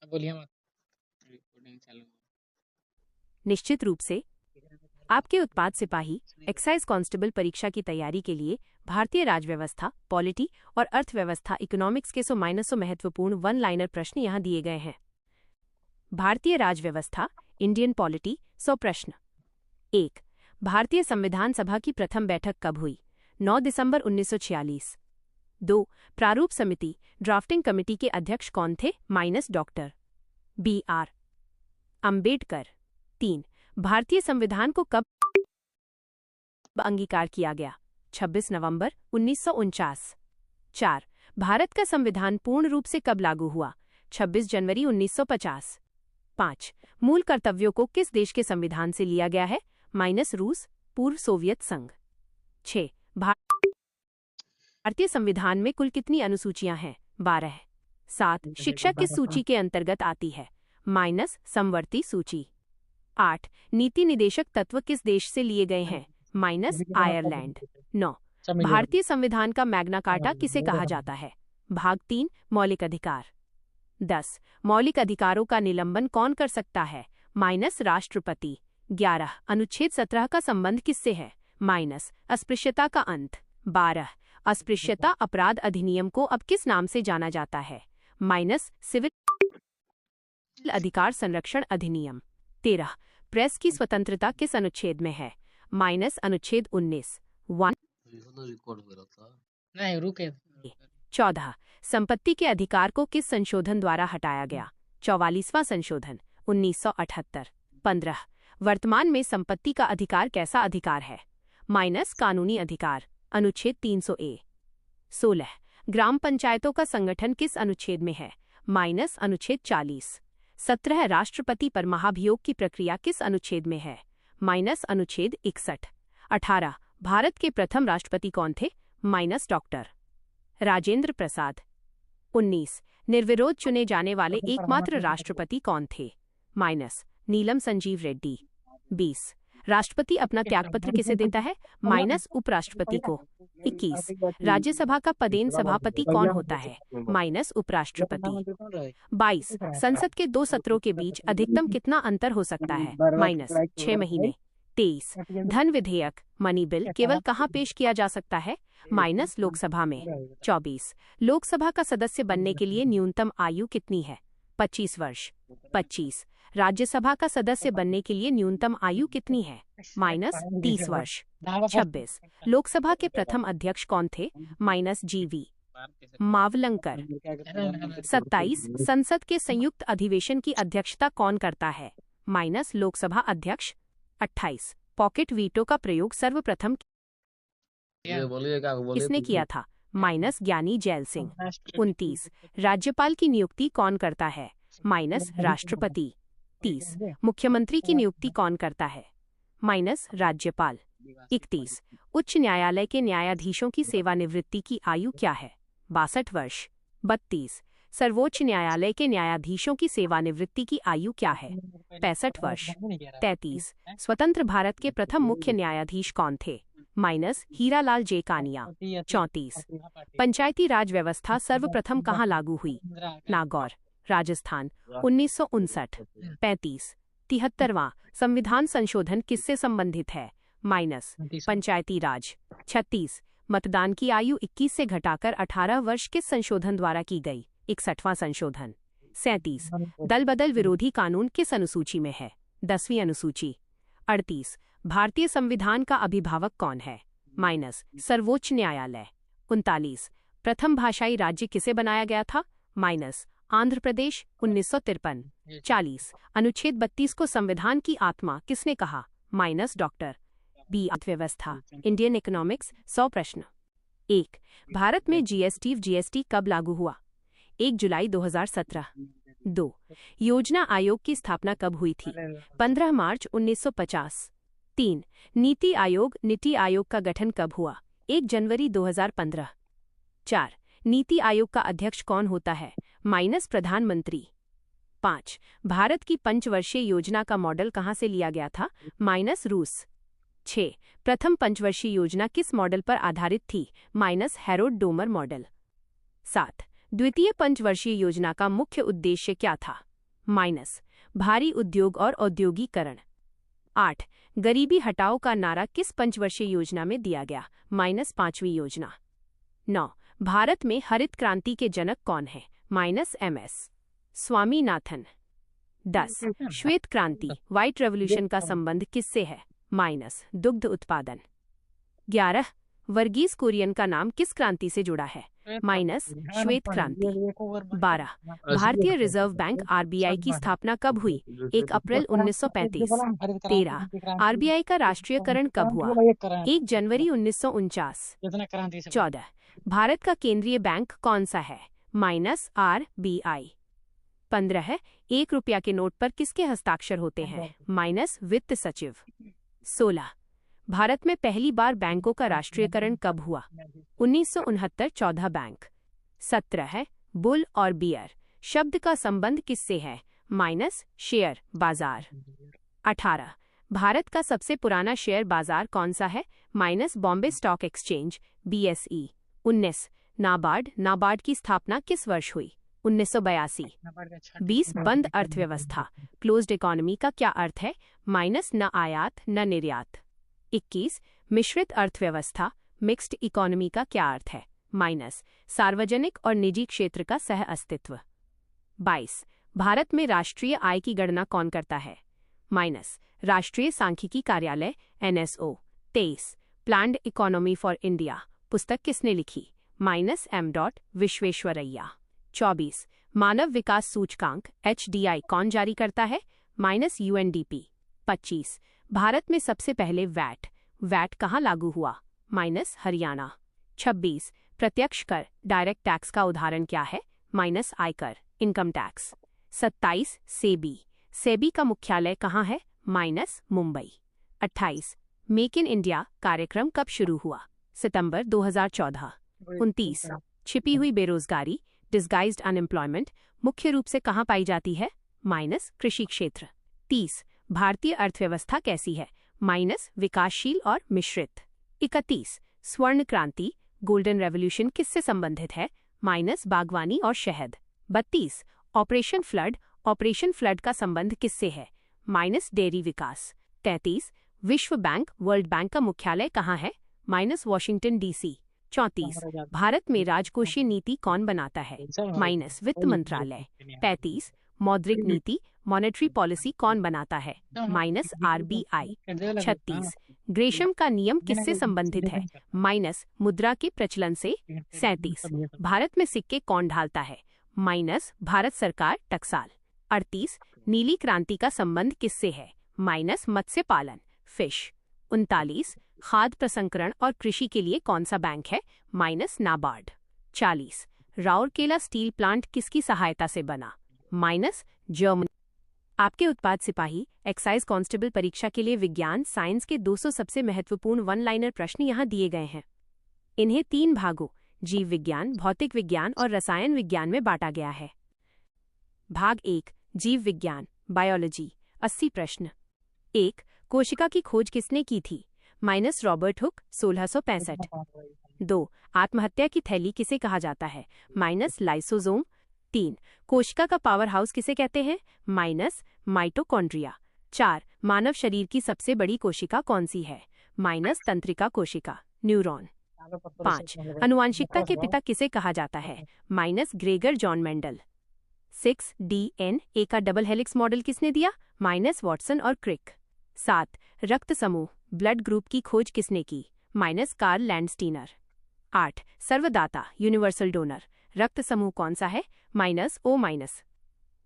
बोलिए मत। रिकॉर्डिंग चालू। निश्चित रूप से आपके उत्पाद सिपाही एक्साइज कांस्टेबल परीक्षा की तैयारी के लिए भारतीय राजव्यवस्था, पॉलिटी और अर्थव्यवस्था इकोनॉमिक्स के 100 महत्वपूर्ण वन लाइनर प्रश्न यहाँ दिए गए हैं। भारतीय राजव्यवस्था, इंडियन पॉलिटी, 100 प्रश्न। 1. भारतीय संविधान सभा की प्रथम बैठक कब हुई? 9 दिसंबर 1946। 2. प्रारूप समिति, ड्राफ्टिंग कमेटी के अध्यक्ष कौन थे? Doctor B.R. अंबेडकर। 3. भारतीय संविधान को कब अंगीकार किया गया? 26 नवंबर 1949। 4. भारत का संविधान पूर्ण रूप से कब लागू हुआ? 26 जनवरी 1950। 5. मूल कर्तव्यों को किस देश के संविधान से लिया गया है? रूस, पूर्व सोवियत संघ। 6. भारतीय संविधान में कुल कितनी अनुसूचियां हैं? 12। 7. शिक्षा किस सूची के अंतर्गत आती है? समवर्ती सूची। 8. नीति निदेशक तत्व किस देश से लिए गए हैं? आयरलैंड। 9. भारतीय संविधान का मैग्ना कार्टा किसे कहा जाता है? भाग 3, मौलिक अधिकार। 10. मौलिक अधिकारों का निलंबन कौन कर सकता है? राष्ट्रपति। 11. अनुच्छेद 17 का संबंध किससे है? अस्पृश्यता का अंत। 12. अस्पृश्यता अपराध अधिनियम को अब किस नाम से जाना जाता है? सिविल अधिकार संरक्षण अधिनियम। 13. प्रेस की स्वतंत्रता किस अनुच्छेद में है? अनुच्छेद 19। 1। नहीं रुके। 14. संपत्ति के अधिकार को किस संशोधन द्वारा हटाया गया? 44वां संशोधन, 1978। 15. वर्तमान में संपत्ति का अधिकार कैसा अधिकार है? कानूनी अधिकार, अनुच्छेद 300A। 16. ग्राम पंचायतों का संगठन किस अनुच्छेद में है? अनुच्छेद 40। 17. राष्ट्रपति पर महाभियोग की प्रक्रिया किस अनुच्छेद में है? अनुच्छेद 61। 18. भारत के प्रथम राष्ट्रपति कौन थे? डॉक्टर राजेंद्र प्रसाद। 19. निर्विरोध चुने जाने वाले एकमात्र राष्ट्रपति कौन थे? नीलम संजीव रेड्डी। 20. राष्ट्रपति अपना त्यागपत्र किसे देता है? उपराष्ट्रपति को। 21. राज्यसभा का पदेन सभापति कौन होता है? उपराष्ट्रपति। 22. संसद के 2 सत्रों के बीच अधिकतम कितना अंतर हो सकता है? 6 महीने। 23. धन विधेयक, मनी बिल केवल कहाँ पेश किया जा सकता है? लोकसभा में। 24. लोकसभा का सदस्य बनने के लिए न्यूनतम आयु कितनी है? 25 वर्ष। 25. राज्यसभा का सदस्य बनने के लिए न्यूनतम आयु कितनी है? 30 वर्ष। 26. लोकसभा के प्रथम अध्यक्ष कौन थे? GV मावलंकर। 27. संसद के संयुक्त अधिवेशन की अध्यक्षता कौन करता है? लोकसभा अध्यक्ष। 28. पॉकेट वीटो का प्रयोग सर्वप्रथम किसने किया था? ज्ञानी जैल सिंह। 29. राज्यपाल की नियुक्ति कौन करता है? राष्ट्रपति। 30. मुख्यमंत्री की नियुक्ति कौन करता है? राज्यपाल। 31. उच्च न्यायालय के न्यायाधीशों की सेवानिवृत्ति की आयु क्या है? 62 वर्ष। 32. सर्वोच्च न्यायालय के न्यायाधीशों की सेवानिवृत्ति की आयु क्या है? 65 वर्ष। 33. स्वतंत्र भारत के प्रथम मुख्य न्यायाधीश कौन थे? हीरालाल जे कानिया। 34. पंचायती राज व्यवस्था सर्वप्रथम कहाँ लागू हुई? नागौर, राजस्थान, 1959। 35. 73वां संविधान संशोधन किससे संबंधित है? पंचायती राज। 36. मतदान की आयु 21 से घटाकर 18 वर्ष किस संशोधन द्वारा की गई? 61वां संशोधन। 37. दल बदल विरोधी कानून किस अनुसूची में है? 10वीं अनुसूची। 38. भारतीय संविधान का अभिभावक कौन है? सर्वोच्च न्यायालय। 39. प्रथम भाषाई राज्य किसे बनाया गया था? आंध्र प्रदेश, 1953। 40. अनुच्छेद 32 को संविधान की आत्मा किसने कहा? Doctor B. अर्थव्यवस्था, इंडियन इकोनॉमिक्स, 100 प्रश्न। 1. भारत में जीएसटी कब लागू हुआ? 1 जुलाई 2017। 2. योजना आयोग की स्थापना कब हुई थी? 15 मार्च 1950। 3. नीति आयोग का गठन कब हुआ? 1 जनवरी 2015। 4. नीति आयोग का अध्यक्ष कौन होता है? प्रधानमंत्री। 5. भारत की पंचवर्षीय योजना का मॉडल कहाँ से लिया गया था? रूस। 6. प्रथम पंचवर्षीय योजना किस मॉडल पर आधारित थी? Harold Domar model. 7. द्वितीय पंचवर्षीय योजना का मुख्य उद्देश्य क्या था? माइनस भारी उद्योग और औद्योगिकरण। 8. गरीबी हटाओ का नारा किस पंचवर्षीय योजना में दिया गया, माइनस 5वीं योजना। 9. भारत में हरित क्रांति के जनक कौन है, माइनस MS स्वामीनाथन। 10. श्वेत क्रांति व्हाइट रेवोल्यूशन का संबंध किससे है, माइनस दुग्ध उत्पादन। 11. वर्गीस कुरियन का नाम किस क्रांति से जुड़ा है, माइनस श्वेत क्रांति। 12. भारतीय रिजर्व बैंक RBI की स्थापना कब हुई, 1 अप्रैल 1935। 13. RBI का राष्ट्रीयकरण कब हुआ, 1 जनवरी 1949। 14. भारत का केंद्रीय बैंक कौन सा है, माइनस RBI। 15. 1 रुपया के नोट पर किसके हस्ताक्षर होते हैं, माइनस वित्त सचिव। 16. भारत में पहली बार बैंकों का राष्ट्रीयकरण कब हुआ, 1969 14 बैंक। 17. बुल और बियर शब्द का संबंध किससे है, माइनस शेयर बाजार। 18. भारत का सबसे पुराना शेयर बाजार कौन सा है, minus Bombay stock exchange BSE। 19. NABARD की स्थापना किस वर्ष हुई, 1982। 20. बंद अर्थव्यवस्था क्लोज्ड इकोनॉमी का क्या अर्थ है, माइनस न आयात न निर्यात। 21. मिश्रित अर्थव्यवस्था मिक्स्ड इकोनॉमी का क्या अर्थ है, माइनस सार्वजनिक और निजी क्षेत्र का सह अस्तित्व। 22. भारत में राष्ट्रीय आय की गणना कौन करता है, माइनस राष्ट्रीय सांख्यिकी कार्यालय NSO। 23. Planned economy for India पुस्तक किसने लिखी, माइनस M. विश्वेश्वरैया। 24. मानव विकास सूचकांक HDI कौन जारी करता है, माइनस UNDP। 25. भारत में सबसे पहले वैट कहाँ लागू हुआ, माइनस हरियाणा। 26. प्रत्यक्ष कर डायरेक्ट टैक्स का उदाहरण क्या है, माइनस आयकर इनकम टैक्स। 27. सेबी का मुख्यालय कहाँ है, minus Mumbai. 28. Make in India कार्यक्रम कब शुरू हुआ, सितंबर 2014। 29. छिपी हुई बेरोजगारी डिस्गाइज्ड अनएम्प्लॉयमेंट मुख्य रूप से कहाँ पाई जाती है, माइनस कृषि क्षेत्र। 30. भारतीय अर्थव्यवस्था कैसी है, माइनस विकासशील और मिश्रित। 31. स्वर्ण क्रांति गोल्डन रेवोल्यूशन किससे संबंधित है, माइनस बागवानी और शहद। 32. ऑपरेशन फ्लड का संबंध किससे है, माइनस डेयरी विकास। 33. विश्व बैंक वर्ल्ड बैंक का मुख्यालय कहाँ है, माइनस वॉशिंगटन DC। 34. भारत में राजकोषीय नीति कौन बनाता है, माइनस वित्त मंत्रालय। 35. मौद्रिक नीति मॉनेटरी पॉलिसी कौन बनाता है, माइनस RBI। 36. ग्रेशम का नियम किससे संबंधित है, माइनस मुद्रा के प्रचलन से। 37. भारत में सिक्के कौन ढालता है, माइनस भारत सरकार टकसाल। 38. नीली क्रांति का संबंध किससे है, माइनस मत्स्य पालन फिश। 39. खाद्य प्रसंस्करण और कृषि के लिए कौन सा बैंक है, minus NABARD. 40. Rourkela steel plant किसकी सहायता से बना, माइनस जर्मनी। आपके उत्पाद सिपाही एक्साइज कांस्टेबल परीक्षा के लिए विज्ञान साइंस के 200 सबसे महत्वपूर्ण वन लाइनर प्रश्न यहाँ दिए गए हैं। इन्हें 3 भागों जीव विज्ञान, भौतिक विज्ञान और रसायन विज्ञान में बांटा गया है। भाग 1 जीव विज्ञान बायोलॉजी 80 प्रश्न। 1. कोशिका की खोज किसने की थी, माइनस रॉबर्ट हुक 1665। 2. आत्महत्या की थैली किसे कहा जाता है, माइनस लाइसोसोम। 3. कोशिका का पावर हाउस किसे कहते हैं, माइनस माइटोकॉन्ड्रिया। 4. मानव शरीर की सबसे बड़ी कोशिका कौन सी है, माइनस तंत्रिका कोशिका न्यूरॉन। 5. अनुवांशिकता के पिता किसे कहा जाता है, minus Gregor John Mendel. 6. DNA का डबल हेलिक्स मॉडल किसने दिया, माइनस वॉटसन और क्रिक। 7. रक्त समूह ब्लड ग्रुप की खोज किसने की, माइनस कार्ल लैंडस्टीनर। 8. सर्वदाता यूनिवर्सल डोनर रक्त समूह कौन सा है, माइनस O-।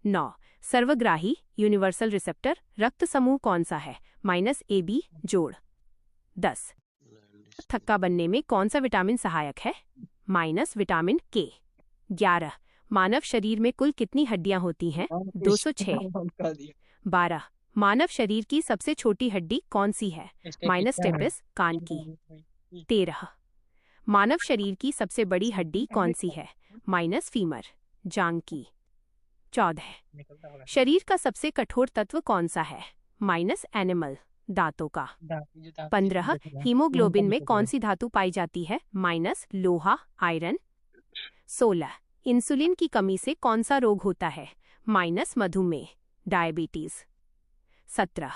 9. सर्वग्राही यूनिवर्सल रिसेप्टर रक्त समूह कौन सा है, माइनस AB जोड़। 10. थक्का बनने में कौन सा विटामिन सहायक है, माइनस विटामिन K। 11. मानव शरीर में कुल कितनी हड्डियां होती हैं, 206। 12. मानव शरीर की सबसे छोटी हड्डी कौन सी है, माइनस स्टेपिस कान की। 13. मानव शरीर की सबसे बड़ी हड्डी कौन सी है, माइनस फीमर जांग की। 14. शरीर का सबसे कठोर तत्व कौन सा है, माइनस एनिमल दांतों का। 15. हीमोग्लोबिन में कौन सी धातु पाई जाती है, माइनस लोहा आयरन। 16. इंसुलिन की कमी से कौन सा रोग होता है, माइनस मधुमेह डायबिटीज। 17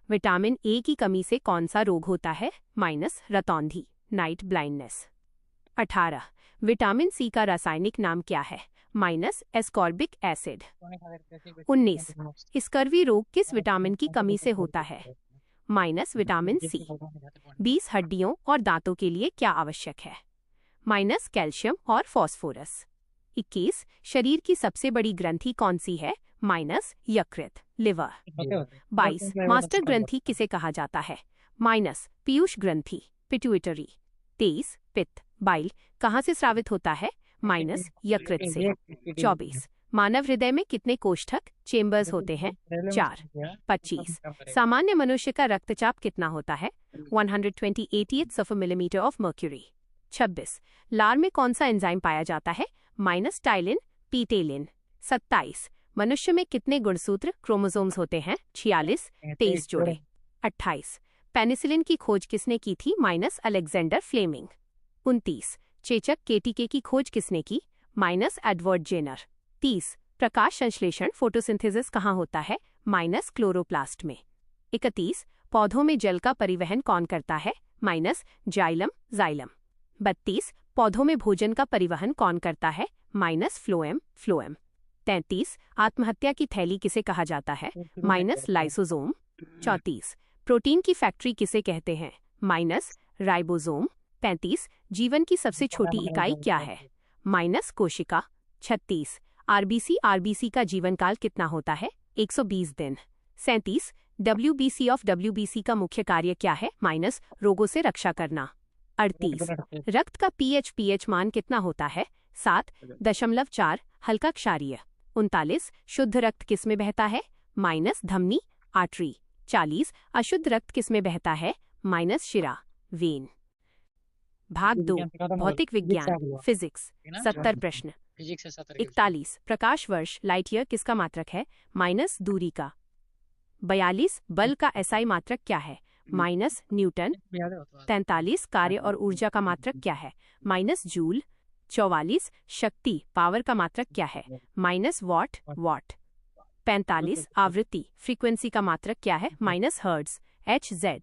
विटामिन ए की कमी से कौन सा रोग होता है? माइनस रतौंधी नाइट ब्लाइंडनेस। 18 विटामिन सी का रासायनिक नाम क्या है? Minus ascorbic acid. 19 स्कर्वी रोग किस विटामिन की कमी से होता है? Minus vitamin C. 20 हड्डियों और दांतों के लिए क्या आवश्यक है? माइनस कैल्शियम और फॉस्फोरस। 21 शरीर की सबसे बड़ी ग्रंथि कौन सी है? माइनस यकृत लिवर। 22 मास्टर ग्रंथि किसे कहा जाता है? माइनस पीयूष ग्रंथि पिट्यूटरी। 23 पित्त बाइल कहाँ से स्रावित होता है? माइनस यकृत से। 24 मानव हृदय में कितने कोष्ठक चेंबर्स होते हैं? 4। 25 सामान्य मनुष्य का रक्तचाप कितना होता है? 128 मिलीमीटर ऑफ मर्क्यूरी। 26 लार में कौन सा एंजाइम पाया जाता है? Minus ptyalin पीटेलिन। 27 मनुष्य में कितने गुणसूत्र क्रोमोसोम्स होते हैं? 46 23 जोड़े। 28 पेनिसिलिन की खोज किसने की थी? Minus Alexander Fleming. 29 चेचक केटीके की खोज किसने की? Minus Edward Jenner. 30 प्रकाश संश्लेषण फोटोसिंथेसिस कहाँ होता है? माइनस क्लोरोप्लास्ट में। 31 पौधों में जल का परिवहन कौन करता है? Minus xylem. 32 पौधों में भोजन का परिवहन कौन करता है? Minus phloem. 33 आत्महत्या की थैली किसे कहा जाता है? Minus lysosome. 34 प्रोटीन की फैक्ट्री किसे कहते हैं? Minus ribosome. 35 जीवन की सबसे छोटी इकाई क्या है? माइनस कोशिका। 36 आरबीसी का जीवन काल कितना होता है? 120 दिन। 37 WBC का मुख्य कार्य क्या है? माइनस रोगों से रक्षा करना। 38 रक्त का पीएच मान कितना होता है? 7.4 हल्का क्षारीय। 39 शुद्ध रक्त किस में बहता है? माइनस धमनी आर्टरी। 40 अशुद्ध रक्त किस में बहता है? माइनस शिरा वेन। भाग 2 भौतिक विज्ञान फिजिक्स 70 प्रश्न। 41 प्रकाश वर्ष लाइट ईयर किसका मात्रक है? माइनस दूरी का। 42 बल का एसआई मात्रक क्या है? Minus Newton. 43 कार्य और ऊर्जा का मात्रक क्या है? Minus joule. 44 शक्ति पावर का मात्रक क्या है? Minus what. 45 आवृत्ति फ्रीक्वेंसी का मात्रक क्या है? Minus hertz Hz।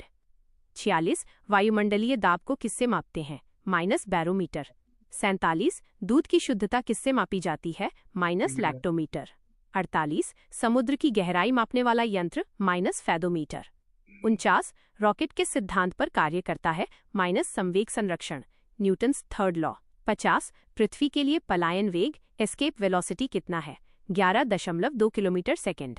46 वायुमंडलीय दाब को किससे मापते हैं? Minus barometer. 47 दूध की शुद्धता किससे मापी जाती है? Minus lactometer. 48 समुद्र की गहराई मापने वाला यंत्र? Minus fathometer. 49 रॉकेट किस सिद्धांत पर कार्य करता है? माइनस संवेग संरक्षण न्यूटन्स थर्ड लॉ। 50 पृथ्वी के लिए पलायन वेग एस्केप वेलोसिटी कितना है? 11.2 किलोमीटर सेकेंड।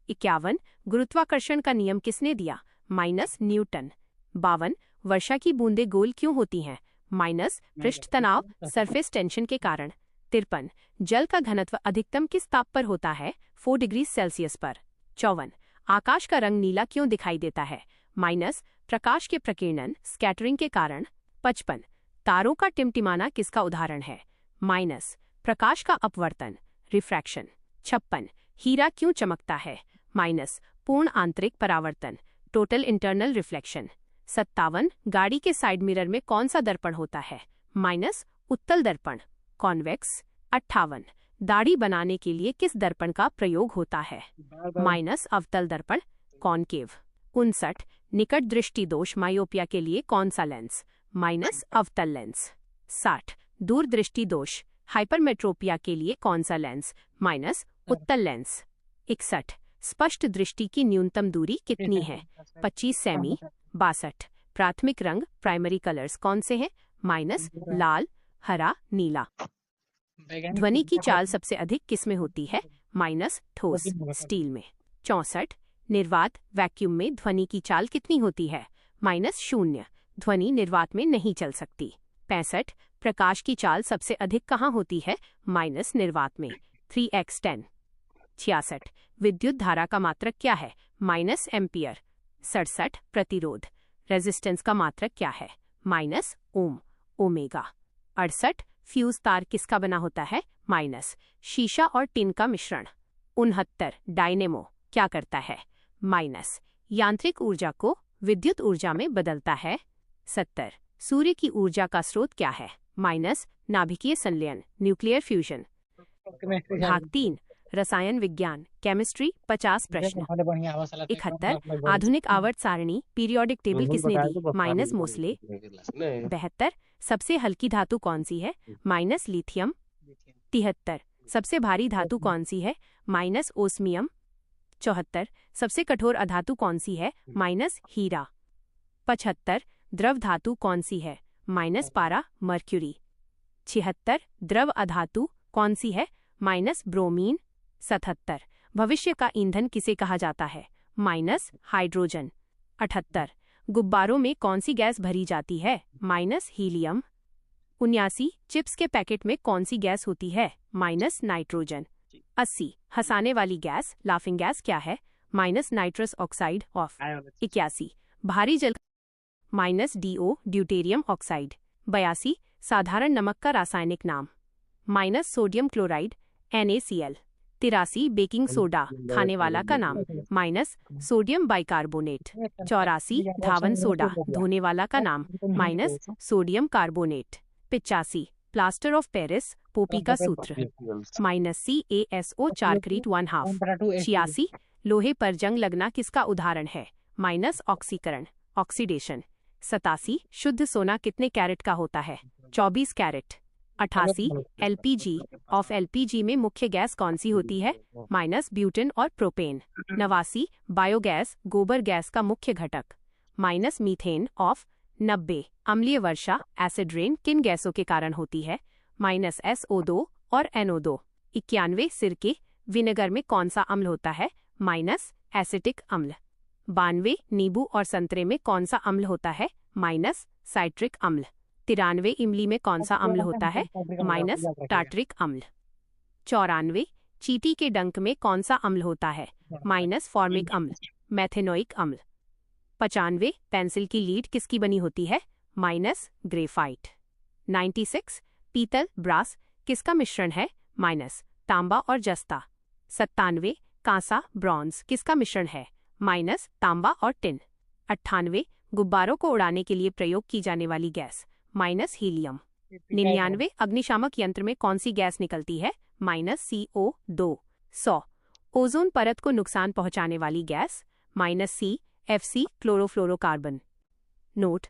51 गुरुत्वाकर्षण का नियम किसने दिया? Minus Newton. 52 वर्षा की बूंदें गोल क्यों होती हैं? माइनस पृष्ठ तनाव सरफेस टेंशन के कारण। 53 जल का घनत्व अधिकतम किस ताप पर होता है? 4 डिग्री सेल्सियस पर। 54 आकाश का रंग नीला क्यों दिखाई देता है? माइनस प्रकाश के प्रकीर्णन स्कैटरिंग के कारण। 55 तारों का टिमटिमाना किसका उदाहरण है? माइनस प्रकाश का अपवर्तन रिफ्रैक्शन। 56 हीरा क्यों चमकता है? माइनस पूर्ण आंतरिक परावर्तन टोटल इंटरनल रिफ्लेक्शन। 57 गाड़ी के साइड मिरर में कौन सा दर्पण होता है? माइनस उत्तल दर्पण कॉन्वेक्स। 58 दाढ़ी बनाने के लिए किस दर्पण का प्रयोग होता है? माइनस अवतल दर्पण कॉनकेव। 59 निकट दृष्टि दोष मायोपिया के लिए कौन सा लेंस? माइनस अवतल लेंस। 60 दूर दृष्टि दोष हाइपरमेट्रोपिया के लिए कौन सा लेंस? माइनस उत्तल लेंस। 61 स्पष्ट दृष्टि की न्यूनतम दूरी कितनी है? 25 सेमी। 62 प्राथमिक रंग प्राइमरी कलर्स कौन से हैं? माइनस लाल हरा नीला। ध्वनि की चाल सबसे अधिक किस में होती है? माइनस ठोस स्टील में। 64 निर्वात वैक्यूम में ध्वनि की चाल कितनी होती है? माइनस 0 ध्वनि निर्वात में नहीं चल सकती। 65 प्रकाश की चाल सबसे अधिक कहाँ होती है? माइनस निर्वात में 3x10। 66 विद्युत धारा का मात्रक क्या है? Minus ampere. 67 प्रतिरोध रेजिस्टेंस का मात्रक क्या है? माइनस ओम ओमेगा। 68 फ्यूज तार किसका बना होता है? माइनस शीशा और टिन का मिश्रण। 69 डायनेमो क्या करता है? माइनस यांत्रिक ऊर्जा को विद्युत ऊर्जा में बदलता है। 70 सूर्य की ऊर्जा का स्रोत क्या है? माइनस नाभिकीय संलयन न्यूक्लियर फ्यूजन। भाग 3 रसायन विज्ञान केमिस्ट्री 50 प्रश्न। 71 आधुनिक आवर्त सारणी पीरियोडिक टेबल किसने दी? माइनस मोसले। 72 सबसे हल्की धातु कौन सी है? Minus lithium. 73 सबसे भारी धातु कौन सी है? Minus osmium. 74 सबसे कठोर अधातु कौन सी है? माइनस हीरा। 75 द्रव धातु कौन सी है? माइनस पारा मर्क्यूरी। 76 द्रव अधातु कौन सी है? Minus bromine. 77 भविष्य का ईंधन किसे कहा जाता है? Minus hydrogen. 78 गुब्बारों में कौन सी गैस भरी जाती है? Minus helium. 79 चिप्स के पैकेट में कौन सी गैस होती है? Minus nitrogen. 80 हंसाने वाली गैस लाफिंग गैस क्या है? Minus nitrous oxide of. 81 भारी जल माइनस डीओ ड्यूटेरियम ऑक्साइड। 82 साधारण नमक का रासायनिक नाम? Minus sodium chloride NaCl। 83 baking soda खाने वाला का नाम? Minus sodium bicarbonate. 84 धावन सोडा धोने वाला का नाम? Minus sodium carbonate. 85 plaster of Paris Poppy का सूत्र? Minus CaSO चारक्रीट 1/2। 86 लोहे पर जंग लगना किसका उदाहरण है? माइनस ऑक्सीकरण ऑक्सीडेशन। 87 शुद्ध सोना कितने कैरेट का होता है? 24 कैरेट। 88 LPG ऑफ LPG में मुख्य गैस कौन सी होती है? माइनस ब्यूटेन और प्रोपेन। 89 बायोगैस गोबर गैस का मुख्य घटक? Minus methane of. 90 अम्लीय वर्षा एसिड रेन किन गैसों के कारण होती है? माइनस SO2 और NO2। 91 सिरके विनेगर में कौन सा अम्ल होता है? माइनस एसिटिक अम्ल। 92 नींबू और संतरे में कौन सा अम्ल होता है? माइनस साइट्रिक अम्ल। 93 इमली में कौन सा अम्ल होता है? माइनस टार्टरिक अम्ल। 94 चींटी के डंक में कौन सा अम्ल होता है? माइनस फॉर्मिक अम्ल मेथेनोइक अम्ल। 95 पेंसिल की लीड किसकी बनी होती है? Minus graphite. 96 पीतल ब्रास किसका मिश्रण है? माइनस तांबा और जस्ता। 97 कांसा ब्रॉन्ज किसका मिश्रण है? माइनस तांबा और टिन। 98 गुब्बारों को उड़ाने के लिए प्रयोग की जाने वाली गैस? Minus helium. 99 अग्निशामक यंत्र में कौन सी गैस निकलती है? Minus CO2। 100 ओजोन परत को नुकसान पहुंचाने वाली gas? Minus CFC chlorofluorocarbon. Note